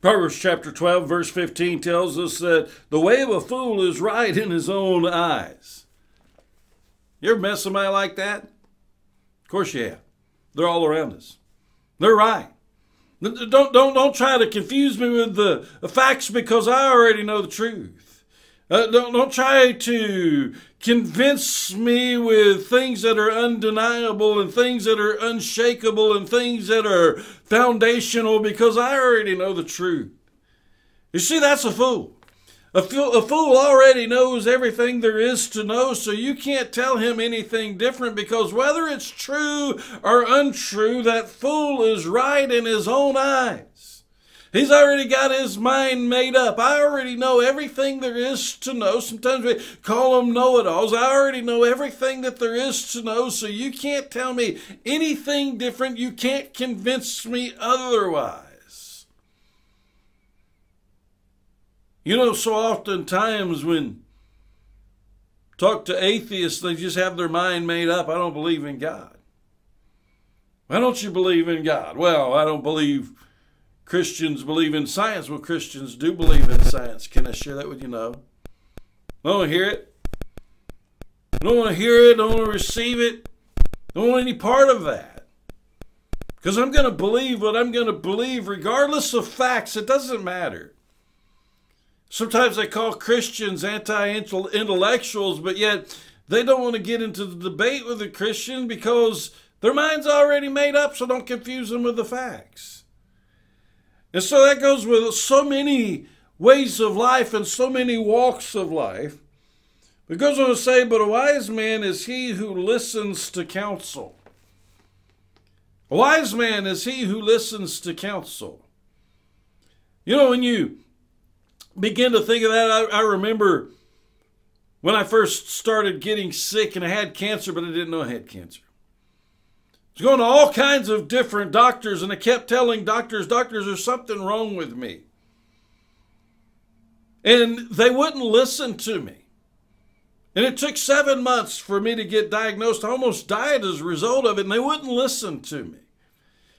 Proverbs chapter 12, verse 15 tells us that the way of a fool is right in his own eyes. You ever met somebody like that? Of course you have. They're all around us. They're right. Don't try to confuse me with the facts because I already know the truth. Don't try to convince me with things that are undeniable and things that are unshakable and things that are foundational because I already know the truth. You see, that's a fool. A fool already knows everything there is to know, so you can't tell him anything different because whether it's true or untrue, that fool is right in his own eyes. He's already got his mind made up. I already know everything there is to know. Sometimes we call them know-it-alls. I already know everything that there is to know, so you can't tell me anything different. You can't convince me otherwise. You know, so oftentimes when talk to atheists, they just have their mind made up. I don't believe in God. Why don't you believe in God? Well, I don't believe Christians believe in science. Well, Christians do believe in science. Can I share that with you? No. I don't want to hear it. I don't want to hear it. I don't want to receive it. I don't want any part of that. Because I'm going to believe what I'm going to believe regardless of facts. It doesn't matter. Sometimes they call Christians anti-intellectuals, but yet they don't want to get into the debate with a Christian because their mind's already made up, so don't confuse them with the facts. And so that goes with so many ways of life and so many walks of life. It goes on to say, but a wise man is he who listens to counsel. A wise man is he who listens to counsel. You know, when you begin to think of that, I remember when I first started getting sick and I had cancer, but I didn't know I had cancer. I was going to all kinds of different doctors, and I kept telling doctors, there's something wrong with me. And they wouldn't listen to me. And it took 7 months for me to get diagnosed. I almost died as a result of it, and they wouldn't listen to me.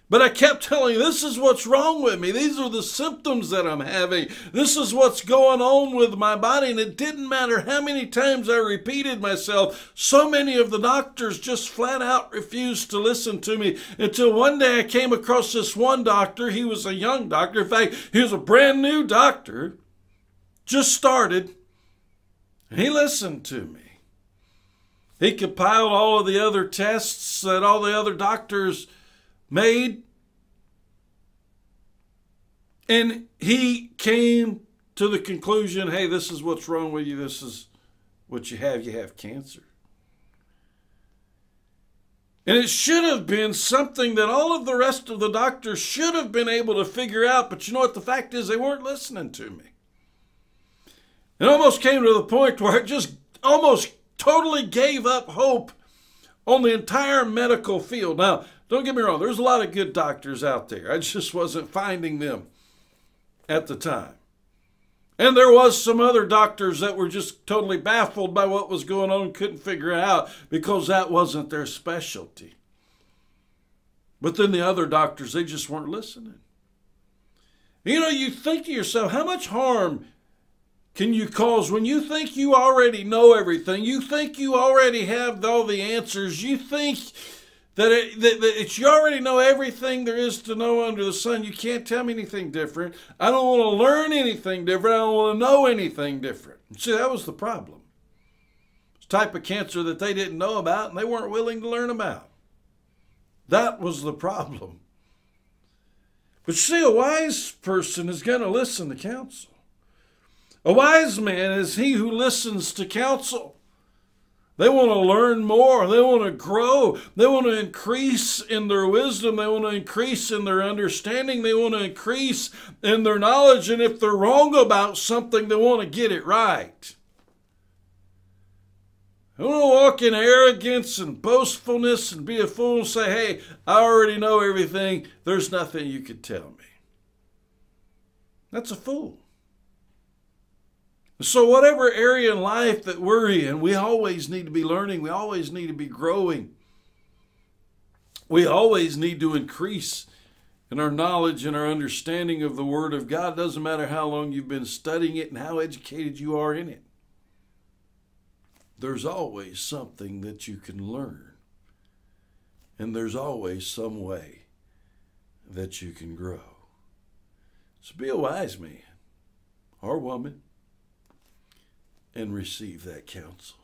But I kept telling, this is what's wrong with me. These are the symptoms that I'm having. This is what's going on with my body. And it didn't matter how many times I repeated myself. So many of the doctors just flat out refused to listen to me until one day I came across this one doctor. He was a young doctor. In fact, he was a brand new doctor. Just started. And he listened to me. He compiled all of the other tests that all the other doctors made, and he came to the conclusion, hey, this is what's wrong with you. This is what you have cancer. And it should have been something that all of the rest of the doctors should have been able to figure out, but you know what the fact is? They weren't listening to me. It almost came to the point where it just almost totally gave up hope on the entire medical field. Now, don't get me wrong, there's a lot of good doctors out there. I just wasn't finding them at the time. And there was some other doctors that were just totally baffled by what was going on, couldn't figure it out because that wasn't their specialty. But then the other doctors, they just weren't listening. You know, you think to yourself, how much harm can you cause when you think you already know everything? You think you already have all the answers. You think that you already know everything there is to know under the sun. You can't tell me anything different. I don't want to learn anything different. I don't want to know anything different. See, that was the problem. It's a type of cancer that they didn't know about and they weren't willing to learn about. That was the problem. But see, a wise person is going to listen to counsel. A wise man is he who listens to counsel. They want to learn more. They want to grow. They want to increase in their wisdom. They want to increase in their understanding. They want to increase in their knowledge. And if they're wrong about something, they want to get it right. They want to walk in arrogance and boastfulness and be a fool and say, hey, I already know everything. There's nothing you could tell me. That's a fool. So whatever area in life that we're in, we always need to be learning. We always need to be growing. We always need to increase And our knowledge and our understanding of the Word of God doesn't matter how long you've been studying it and how educated you are in it. There's always something that you can learn. And there's always some way that you can grow. So be a wise man or woman and receive that counsel.